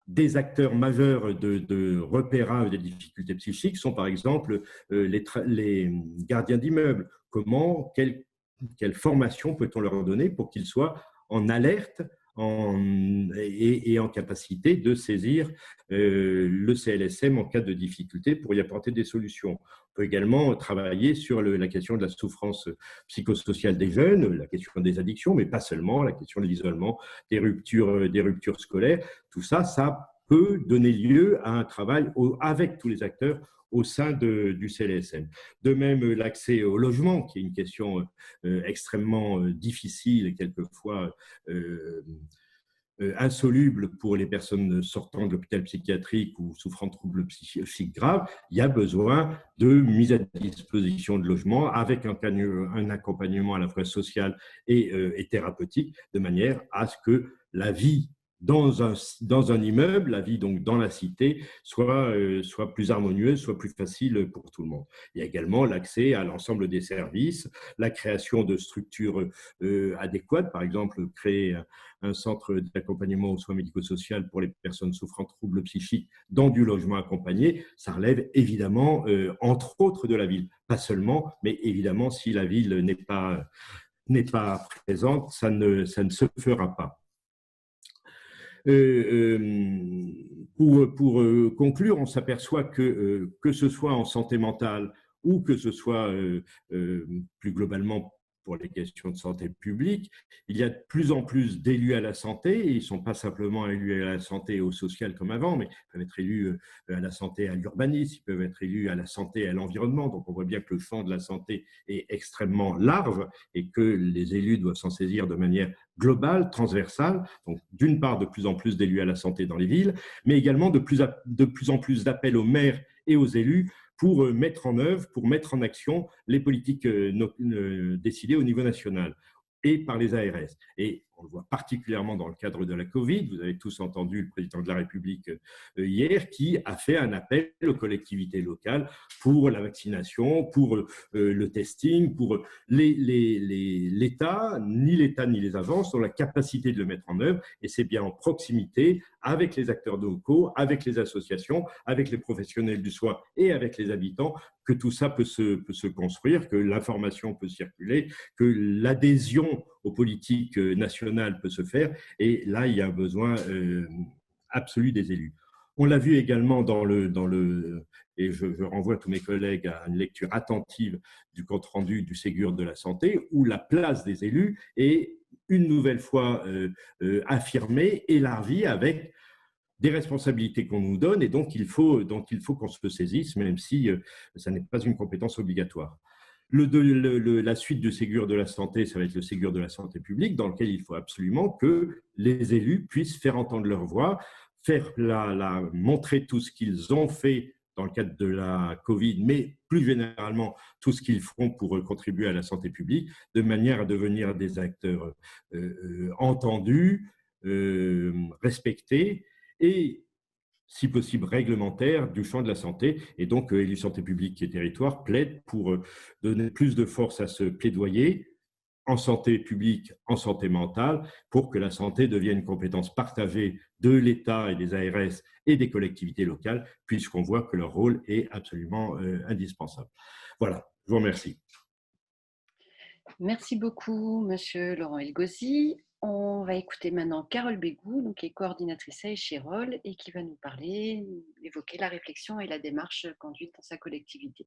Speaker 5: des acteurs majeurs de repérage des difficultés psychiques sont par exemple les gardiens d'immeubles. Quelle formation peut-on leur donner pour qu'ils soient en alerte et en capacité de saisir le CLSM en cas de difficulté pour y apporter des solutions. On peut également travailler sur la question de la souffrance psychosociale des jeunes, la question des addictions, mais pas seulement, la question de l'isolement, des ruptures scolaires. Tout ça, ça peut donner lieu à un travail avec tous les acteurs au sein du CLSM. De même, l'accès au logement, qui est une question extrêmement difficile et quelquefois insoluble pour les personnes sortant de l'hôpital psychiatrique ou souffrant de troubles psychiques graves. Il y a besoin de mise à disposition de logements avec un accompagnement à la fois social et thérapeutique, de manière à ce que la vie dans un immeuble, la vie donc dans la cité, soit plus harmonieuse, soit plus facile pour tout le monde. Il y a également l'accès à l'ensemble des services, la création de structures adéquates, par exemple créer un centre d'accompagnement aux soins médico-social pour les personnes souffrant de troubles psychiques dans du logement accompagné. Ça relève évidemment, entre autres, de la ville. Pas seulement, mais évidemment, si la ville n'est pas présente, ça ne se fera pas. Pour conclure, on s'aperçoit que ce soit en santé mentale ou que ce soit plus globalement pour les questions de santé publique. Il y a de plus en plus d'élus à la santé, et ils ne sont pas simplement élus à la santé et au social comme avant, mais ils peuvent être élus à la santé, à l'urbanisme, ils peuvent être élus à la santé et à l'environnement. Donc on voit bien que le champ de la santé est extrêmement large et que les élus doivent s'en saisir de manière globale, transversale. Donc d'une part, de plus en plus d'élus à la santé dans les villes, mais également de plus en plus d'appels aux maires et aux élus pour mettre en œuvre, pour mettre en action les politiques décidées au niveau national et par les ARS. Et on le voit particulièrement dans le cadre de la Covid. Vous avez tous entendu le président de la République hier qui a fait un appel aux collectivités locales pour la vaccination, pour le testing, pour l'État. Ni l'État ni les agences ont la capacité de le mettre en œuvre, et c'est bien en proximité avec les acteurs locaux, avec les associations, avec les professionnels du soin et avec les habitants que tout ça peut se construire, que l'information peut circuler, que l'adhésion aux politiques nationales peut se faire. Et là, il y a un besoin absolu des élus. On l'a vu également et je renvoie tous mes collègues à une lecture attentive du compte-rendu du Ségur de la santé, où la place des élus est une nouvelle fois affirmée, élargie, avec des responsabilités qu'on nous donne, et donc il faut qu'on se saisisse, même si ça n'est pas une compétence obligatoire. La suite du Ségur de la santé, ça va être le Ségur de la santé publique, dans lequel il faut absolument que les élus puissent faire entendre leur voix, montrer tout ce qu'ils ont fait dans le cadre de la Covid, mais plus généralement tout ce qu'ils feront pour contribuer à la santé publique, de manière à devenir des acteurs entendus, respectés, et si possible réglementaire du champ de la santé. Et donc, Élus Santé Publique et Territoire plaide pour donner plus de force à ce plaidoyer en santé publique, en santé mentale, pour que la santé devienne une compétence partagée de l'État et des ARS et des collectivités locales, puisqu'on voit que leur rôle est absolument indispensable. Voilà, je vous remercie.
Speaker 1: Merci beaucoup, Monsieur Laurent Elgozi. On va écouter maintenant Carole Bégou, donc, qui est coordinatrice à Échirol et qui va nous parler, évoquer la réflexion et la démarche conduite dans sa collectivité.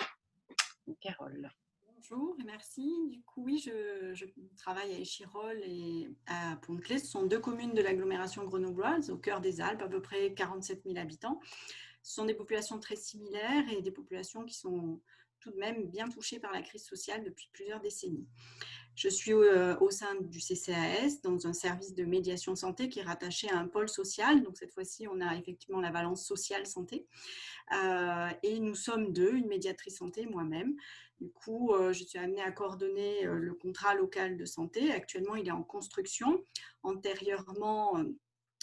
Speaker 1: Donc, Carole.
Speaker 6: Bonjour et merci. Du coup, oui, je travaille à Échirol et à Pont-de-Claix. Ce sont deux communes de l'agglomération grenobloise, au cœur des Alpes, à peu près 47 000 habitants. Ce sont des populations très similaires et des populations qui sont tout de même bien touchées par la crise sociale depuis plusieurs décennies. Je suis au sein du CCAS, dans un service de médiation santé qui est rattaché à un pôle social. Donc cette fois-ci, on a effectivement la balance sociale santé. Et nous sommes deux, une médiatrice santé, moi-même. Du coup, je suis amenée à coordonner le contrat local de santé. Actuellement, il est en construction. Antérieurement,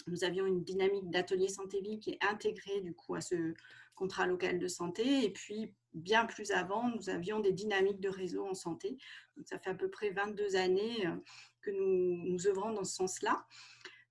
Speaker 6: nous avions une dynamique d'atelier santé-vie qui est intégrée du coup à ce contrat local de santé. Et puis, bien plus avant, nous avions des dynamiques de réseau en santé. Donc, ça fait à peu près 22 années que nous œuvrons dans ce sens-là.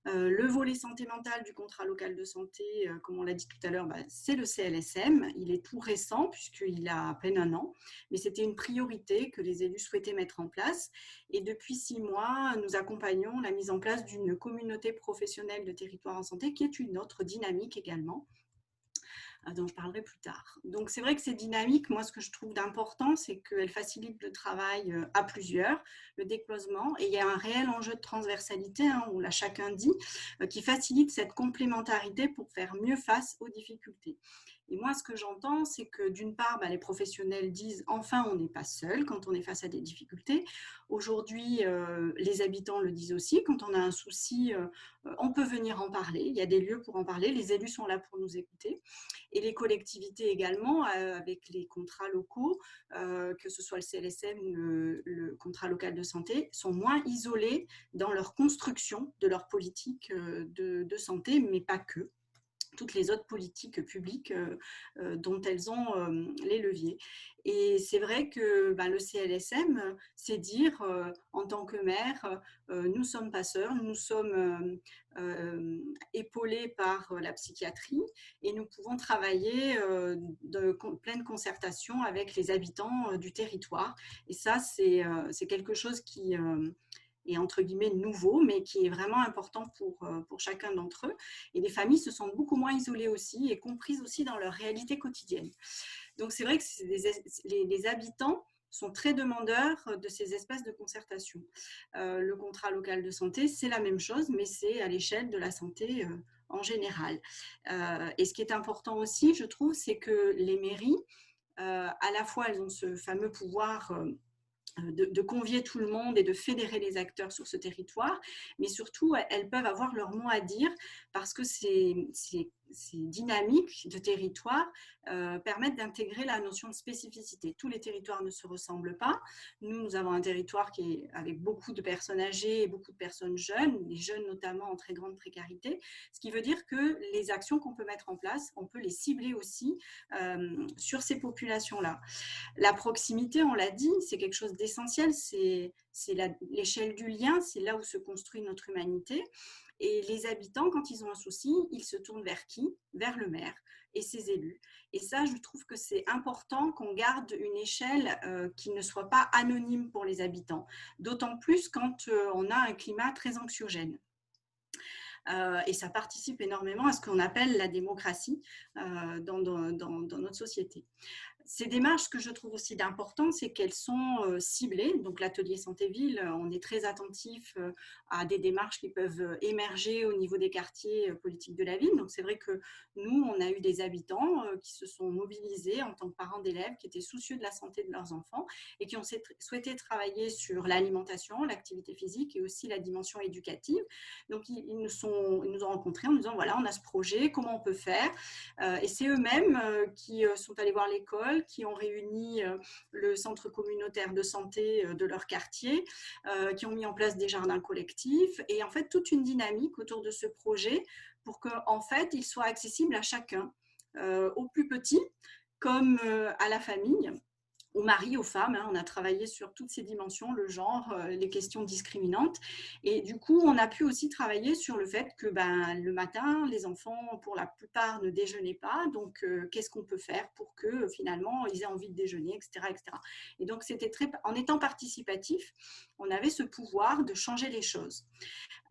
Speaker 6: Le volet santé mentale du contrat local de santé, comme on l'a dit tout à l'heure, c'est le CLSM. Il est tout récent puisqu'il a à peine 1 an, mais c'était une priorité que les élus souhaitaient mettre en place. Et depuis 6 mois, nous accompagnons la mise en place d'une communauté professionnelle de territoire en santé qui est une autre dynamique également, dont je parlerai plus tard. Donc c'est vrai que ces dynamiques, moi ce que je trouve d'important, c'est qu'elles facilitent le travail à plusieurs, le décloisement, et il y a un réel enjeu de transversalité, on l'a chacun dit, qui facilite cette complémentarité pour faire mieux face aux difficultés. Et moi, ce que j'entends, c'est que d'une part, les professionnels disent « enfin, on n'est pas seul quand on est face à des difficultés ». Aujourd'hui, les habitants le disent aussi, quand on a un souci, on peut venir en parler, il y a des lieux pour en parler, les élus sont là pour nous écouter. Et les collectivités également, avec les contrats locaux, que ce soit le CLSM ou le contrat local de santé, sont moins isolés dans leur construction de leur politique de santé, mais pas que. Toutes les autres politiques publiques dont elles ont les leviers. Et c'est vrai que le CLSM, c'est dire en tant que maire, nous ne sommes pas seuls, nous sommes épaulés par la psychiatrie et nous pouvons travailler de pleine concertation avec les habitants du territoire. Et ça, c'est quelque chose qui est entre guillemets nouveau, mais qui est vraiment important pour chacun d'entre eux. Et les familles se sentent beaucoup moins isolées aussi et comprises aussi dans leur réalité quotidienne. Donc c'est vrai que les habitants sont très demandeurs de ces espaces de concertation. Le contrat local de santé, c'est la même chose, mais c'est à l'échelle de la santé en général. Et ce qui est important aussi, je trouve, c'est que les mairies, à la fois, elles ont ce fameux pouvoir de convier tout le monde et de fédérer les acteurs sur ce territoire, mais surtout, elles peuvent avoir leur mot à dire parce que ces dynamiques de territoire permettent d'intégrer la notion de spécificité. Tous les territoires ne se ressemblent pas. Nous avons un territoire qui est avec beaucoup de personnes âgées et beaucoup de personnes jeunes, les jeunes notamment en très grande précarité, ce qui veut dire que les actions qu'on peut mettre en place, on peut les cibler aussi sur ces populations-là. La proximité, on l'a dit, c'est quelque chose d'essentiel, c'est l'échelle du lien, c'est là où se construit notre humanité. Et les habitants, quand ils ont un souci, ils se tournent vers qui? Vers le maire et ses élus. Et ça, je trouve que c'est important qu'on garde une échelle qui ne soit pas anonyme pour les habitants, d'autant plus quand on a un climat très anxiogène. Et ça participe énormément à ce qu'on appelle la démocratie dans notre société. Ces démarches, ce que je trouve aussi d'important, c'est qu'elles sont ciblées. Donc, l'atelier santé-ville, on est très attentif à des démarches qui peuvent émerger au niveau des quartiers politiques de la ville. Donc, c'est vrai que nous, on a eu des habitants qui se sont mobilisés en tant que parents d'élèves, qui étaient soucieux de la santé de leurs enfants et qui ont souhaité travailler sur l'alimentation, l'activité physique et aussi la dimension éducative. Donc, ils nous ont rencontrés en nous disant, voilà, on a ce projet, comment on peut faire? Et c'est eux-mêmes qui sont allés voir l'école, qui ont réuni le centre communautaire de santé de leur quartier, qui ont mis en place des jardins collectifs et en fait toute une dynamique autour de ce projet pour qu'en fait il soit accessible à chacun, aux plus petits comme à la famille, aux maris, aux femmes. On a travaillé sur toutes ces dimensions, le genre, les questions discriminantes. Et du coup, on a pu aussi travailler sur le fait que le matin, les enfants, pour la plupart, ne déjeunaient pas. Donc, qu'est-ce qu'on peut faire pour que finalement, ils aient envie de déjeuner, etc. etc. Et donc, en étant participatif, on avait ce pouvoir de changer les choses.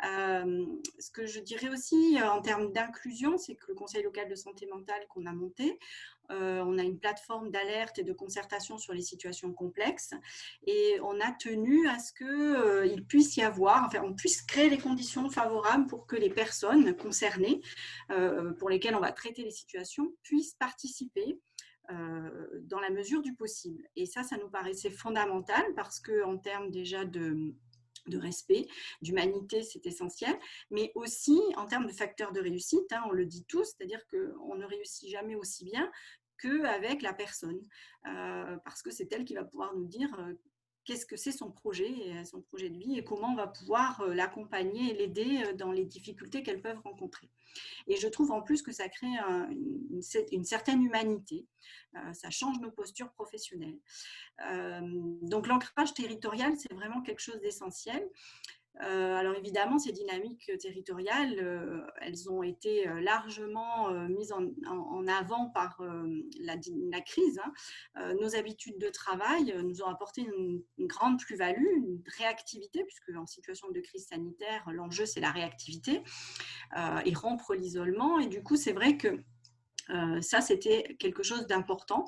Speaker 6: Ce que je dirais aussi en termes d'inclusion, c'est que le Conseil local de santé mentale qu'on a monté, on a une plateforme d'alerte et de concertation sur les situations complexes et on a tenu à ce qu'il puisse y avoir, enfin, on puisse créer les conditions favorables pour que les personnes concernées, pour lesquelles on va traiter les situations, puissent participer dans la mesure du possible. Et ça nous paraissait fondamental parce qu'en termes déjà de respect, d'humanité, c'est essentiel, mais aussi en termes de facteurs de réussite, on le dit tous, c'est-à-dire qu'on ne réussit jamais aussi bien qu'avec la personne, parce que c'est elle qui va pouvoir nous dire qu'est-ce que c'est son projet de vie et comment on va pouvoir l'accompagner et l'aider dans les difficultés qu'elles peuvent rencontrer. Et je trouve en plus que ça crée une certaine humanité, ça change nos postures professionnelles. Donc l'ancrage territorial, c'est vraiment quelque chose d'essentiel. Alors évidemment, ces dynamiques territoriales, elles ont été largement mises en avant par la crise. Nos habitudes de travail nous ont apporté une grande plus-value, une réactivité, puisque en situation de crise sanitaire, l'enjeu c'est la réactivité et rompre l'isolement. Et du coup, c'est vrai que ça, c'était quelque chose d'important.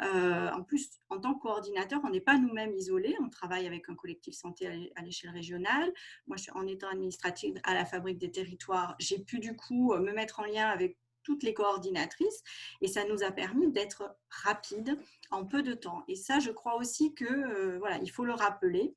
Speaker 6: En plus, en tant que coordinateur, on n'est pas nous-mêmes isolés. On travaille avec un collectif santé à l'échelle régionale. Moi, en étant administrative à la Fabrique des territoires, j'ai pu du coup me mettre en lien avec toutes les coordinatrices et ça nous a permis d'être rapides en peu de temps. Et ça, je crois aussi que voilà, il faut le rappeler.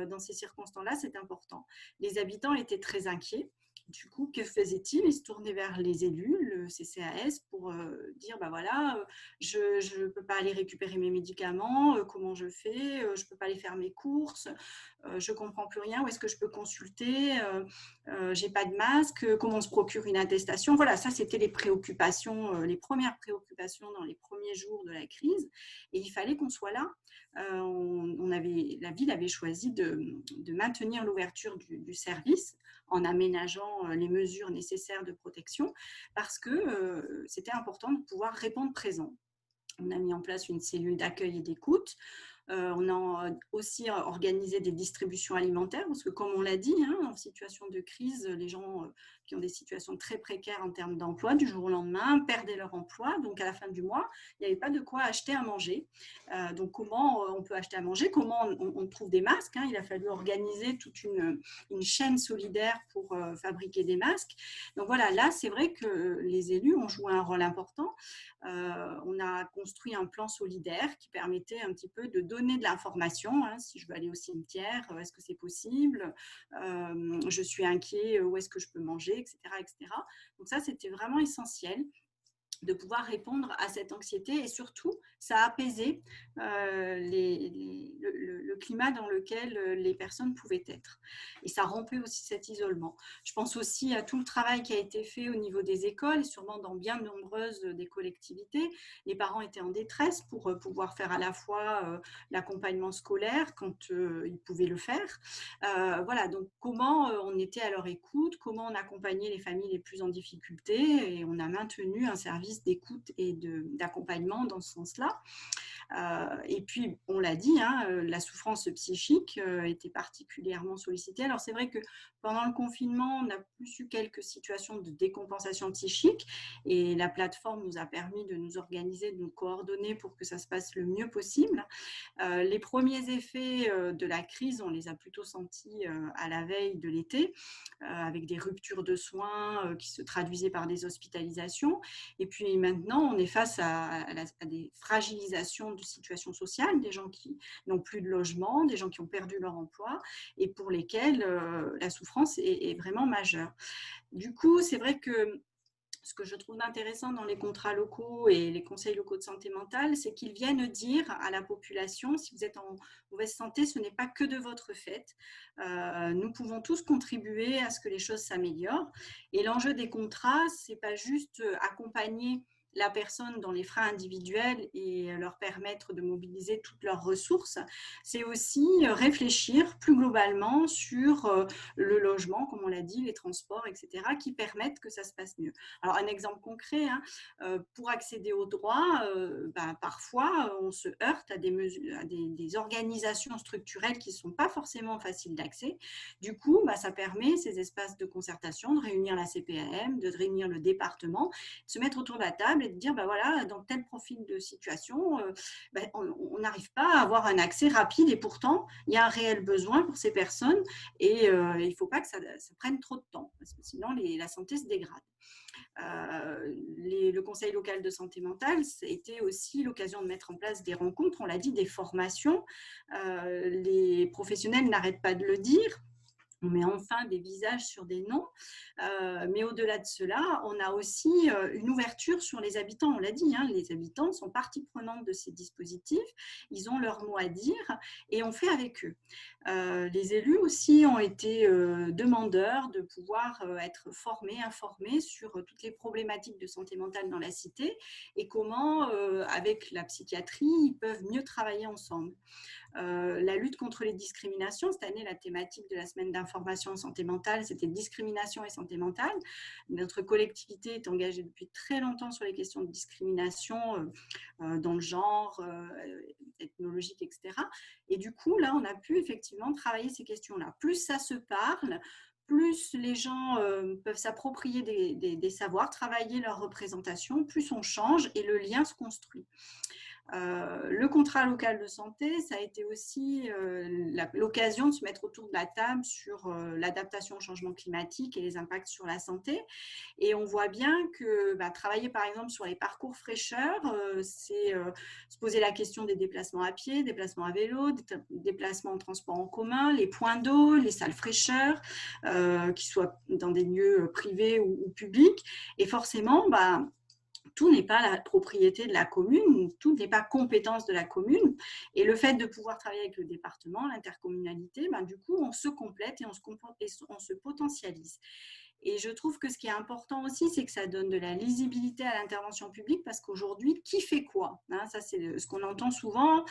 Speaker 6: Dans ces circonstances-là, c'est important. Les habitants étaient très inquiets. Du coup, que faisait-il? Il se tournait vers les élus, le CCAS, pour dire, voilà, je ne peux pas aller récupérer mes médicaments, comment je fais, je ne peux pas aller faire mes courses, je ne comprends plus rien, où est-ce que je peux consulter, je n'ai pas de masque, comment on se procure une attestation. Voilà, ça, c'était les préoccupations, les premières préoccupations dans les premiers jours de la crise. Et il fallait qu'on soit là. La ville avait choisi de maintenir l'ouverture du service en aménageant les mesures nécessaires de protection parce que c'était important de pouvoir répondre présent. On a mis en place une cellule d'accueil et d'écoute. On a aussi organisé des distributions alimentaires, parce que comme on l'a dit, en situation de crise, les gens qui ont des situations très précaires en termes d'emploi, du jour au lendemain, perdaient leur emploi. Donc, à la fin du mois, il n'y avait pas de quoi acheter à manger. Donc, comment on peut acheter à manger? Comment on trouve des masques? Il a fallu organiser toute une chaîne solidaire pour fabriquer des masques. Donc, voilà, là, c'est vrai que les élus ont joué un rôle important. On a construit un plan solidaire qui permettait un petit peu de donner de l'information. Si je veux aller au cimetière, est-ce que c'est possible? Je suis inquiet, où est-ce que je peux manger, etc., etc. Donc ça, c'était vraiment essentiel de pouvoir répondre à cette anxiété et surtout, ça a apaisé le climat dans lequel les personnes pouvaient être. Et ça rompait aussi cet isolement. Je pense aussi à tout le travail qui a été fait au niveau des écoles et sûrement dans bien nombreuses des collectivités. Les parents étaient en détresse pour pouvoir faire à la fois l'accompagnement scolaire quand ils pouvaient le faire. Voilà, donc comment on était à leur écoute, comment on accompagnait les familles les plus en difficulté et on a maintenu un service d'écoute et d'accompagnement dans ce sens-là. Et puis, on l'a dit, la souffrance psychique était particulièrement sollicitée. Alors, c'est vrai que pendant le confinement, on a plus eu quelques situations de décompensation psychique et la plateforme nous a permis de nous organiser, de nous coordonner pour que ça se passe le mieux possible. Les premiers effets de la crise, on les a plutôt sentis à la veille de l'été, avec des ruptures de soins qui se traduisaient par des hospitalisations. Et puis maintenant, on est face à des fragilisations de situations sociales, des gens qui n'ont plus de logement, des gens qui ont perdu leur emploi et pour lesquels la souffrance est vraiment majeure. Du coup, c'est vrai que ce que je trouve intéressant dans les contrats locaux et les conseils locaux de santé mentale, c'est qu'ils viennent dire à la population, si vous êtes en mauvaise santé, ce n'est pas que de votre fait. Nous pouvons tous contribuer à ce que les choses s'améliorent. Et l'enjeu des contrats, ce n'est pas juste accompagner la personne dans les freins individuels et leur permettre de mobiliser toutes leurs ressources, c'est aussi réfléchir plus globalement sur le logement, comme on l'a dit, les transports, etc., qui permettent que ça se passe mieux. Alors, un exemple concret, pour accéder aux droits, parfois, on se heurte à des organisations structurelles qui ne sont pas forcément faciles d'accès. Du coup, ça permet ces espaces de concertation, de réunir la CPAM, de réunir le département, de se mettre autour de la table et de dire, voilà, dans tel profil de situation, on n'arrive pas à avoir un accès rapide et pourtant, il y a un réel besoin pour ces personnes et il ne faut pas que ça prenne trop de temps parce que sinon, la santé se dégrade. Le conseil local de santé mentale, ça a été aussi l'occasion de mettre en place des rencontres, on l'a dit, des formations. Les professionnels n'arrêtent pas de le dire. On met enfin des visages sur des noms, mais au-delà de cela, on a aussi une ouverture sur les habitants. On l'a dit, les habitants sont partie prenante de ces dispositifs, ils ont leur mot à dire et on fait avec eux. Les élus aussi ont été demandeurs de pouvoir être informés sur toutes les problématiques de santé mentale dans la cité et comment, avec la psychiatrie, ils peuvent mieux travailler ensemble. La lutte contre les discriminations. Cette année, la thématique de la semaine d'information en santé mentale, c'était discrimination et santé mentale. Notre collectivité est engagée depuis très longtemps sur les questions de discrimination dans le genre, ethnologique, etc. Et du coup, là, on a pu effectivement travailler ces questions-là. Plus ça se parle, plus les gens peuvent s'approprier des savoirs, travailler leur représentation, plus on change et le lien se construit. Le contrat local de santé, ça a été aussi l'occasion de se mettre autour de la table sur l'adaptation au changement climatique et les impacts sur la santé. Et on voit bien que travailler par exemple sur les parcours fraîcheurs, c'est se poser la question des déplacements à pied, déplacements à vélo, déplacements en transport en commun, les points d'eau, les salles fraîcheurs, qui soient dans des lieux privés ou publics. Et forcément, tout n'est pas la propriété de la commune, tout n'est pas compétence de la commune. Et le fait de pouvoir travailler avec le département, l'intercommunalité, du coup, on se complète et on se potentialise. Et je trouve que ce qui est important aussi, c'est que ça donne de la lisibilité à l'intervention publique parce qu'aujourd'hui, qui fait quoi ? Ça, c'est ce qu'on entend souvent.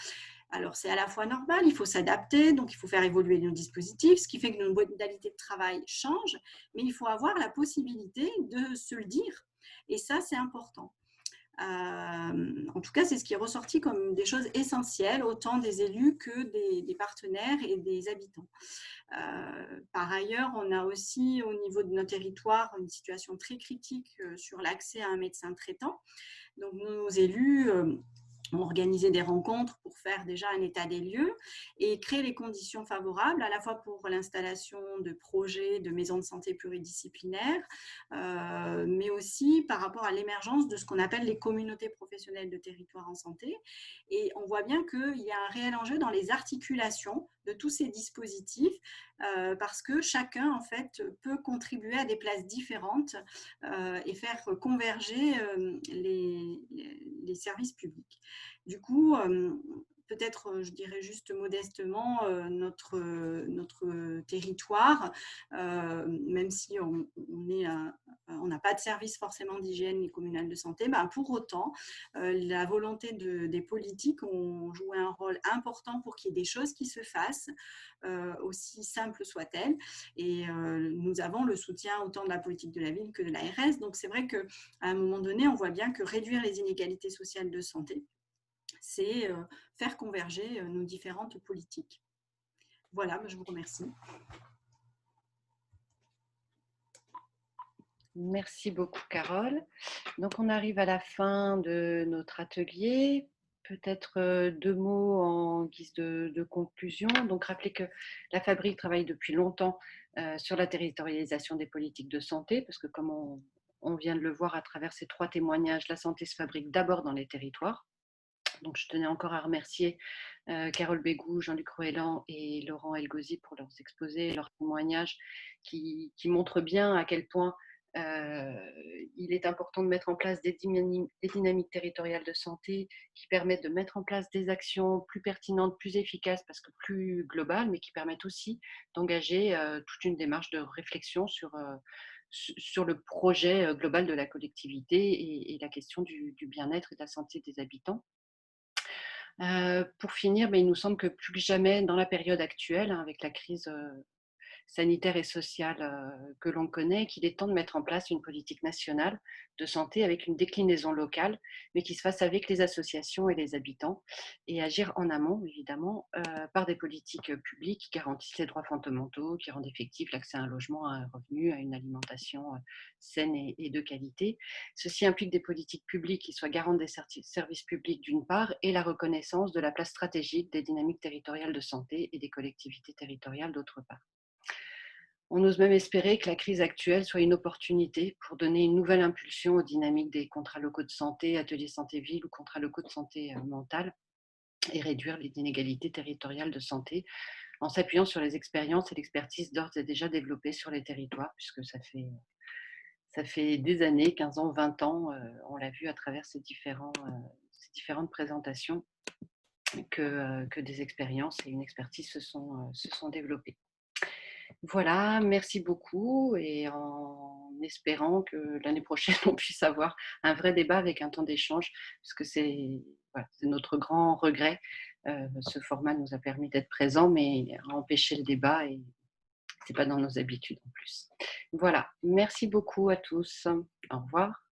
Speaker 6: Alors, c'est à la fois normal, il faut s'adapter, donc il faut faire évoluer nos dispositifs, ce qui fait que nos modalités de travail changent, mais il faut avoir la possibilité de se le dire. Et ça, c'est important. En tout cas, c'est ce qui est ressorti comme des choses essentielles, autant des élus que des partenaires et des habitants. Par ailleurs, on a aussi au niveau de nos territoires une situation très critique sur l'accès à un médecin traitant. Donc nos élus ont organisé des rencontres pour faire déjà un état des lieux et créer les conditions favorables à la fois pour l'installation de projets de maisons de santé pluridisciplinaires, mais aussi par rapport à l'émergence de ce qu'on appelle les communautés professionnelles de territoire en santé. Et on voit bien qu'il y a un réel enjeu dans les articulations de tous ces dispositifs parce que chacun en fait peut contribuer à des places différentes et faire converger les services publics. Du coup, peut-être, je dirais juste modestement, notre territoire, même si on n'a pas de service forcément d'hygiène ni communal de santé, pour autant, la volonté des politiques ont joué un rôle important pour qu'il y ait des choses qui se fassent, aussi simples soient-elles. Et nous avons le soutien autant de la politique de la ville que de l'ARS. Donc c'est vrai qu'à un moment donné, on voit bien que réduire les inégalités sociales de santé, c'est faire converger nos différentes politiques. Voilà, je vous remercie.
Speaker 1: Merci beaucoup, Carole. Donc, on arrive à la fin de notre atelier. Peut-être 2 mots en guise de conclusion. Donc, rappelez que la Fabrique travaille depuis longtemps sur la territorialisation des politiques de santé, parce que comme on vient de le voir à travers ces 3 témoignages, la santé se fabrique d'abord dans les territoires. Donc, je tenais encore à remercier Carole Bégou, Jean-Luc Roëlan et Laurent Elgozi pour leurs exposés, leurs témoignages qui montrent bien à quel point il est important de mettre en place des dynamiques territoriales de santé qui permettent de mettre en place des actions plus pertinentes, plus efficaces, parce que plus globales, mais qui permettent aussi d'engager toute une démarche de réflexion sur le projet global de la collectivité et la question du bien-être et de la santé des habitants. Pour finir, il nous semble que plus que jamais, dans la période actuelle, avec la crise sanitaire et sociale que l'on connaît, qu'il est temps de mettre en place une politique nationale de santé avec une déclinaison locale, mais qui se fasse avec les associations et les habitants, et agir en amont, évidemment, par des politiques publiques qui garantissent les droits fondamentaux, qui rendent effectif l'accès à un logement, à un revenu, à une alimentation saine et de qualité. Ceci implique des politiques publiques qui soient garantes des services publics d'une part, et la reconnaissance de la place stratégique des dynamiques territoriales de santé et des collectivités territoriales d'autre part. On ose même espérer que la crise actuelle soit une opportunité pour donner une nouvelle impulsion aux dynamiques des contrats locaux de santé, ateliers santé-ville ou contrats locaux de santé mentale et réduire les inégalités territoriales de santé en s'appuyant sur les expériences et l'expertise d'ores et déjà développées sur les territoires, puisque ça fait des années, 15 ans, 20 ans, on l'a vu à travers ces différentes présentations, que des expériences et une expertise se sont développées. Voilà, merci beaucoup et en espérant que l'année prochaine, on puisse avoir un vrai débat avec un temps d'échange, parce que c'est notre grand regret. Ce format nous a permis d'être présents, mais a empêché le débat et ce n'est pas dans nos habitudes en plus. Voilà, merci beaucoup à tous. Au revoir.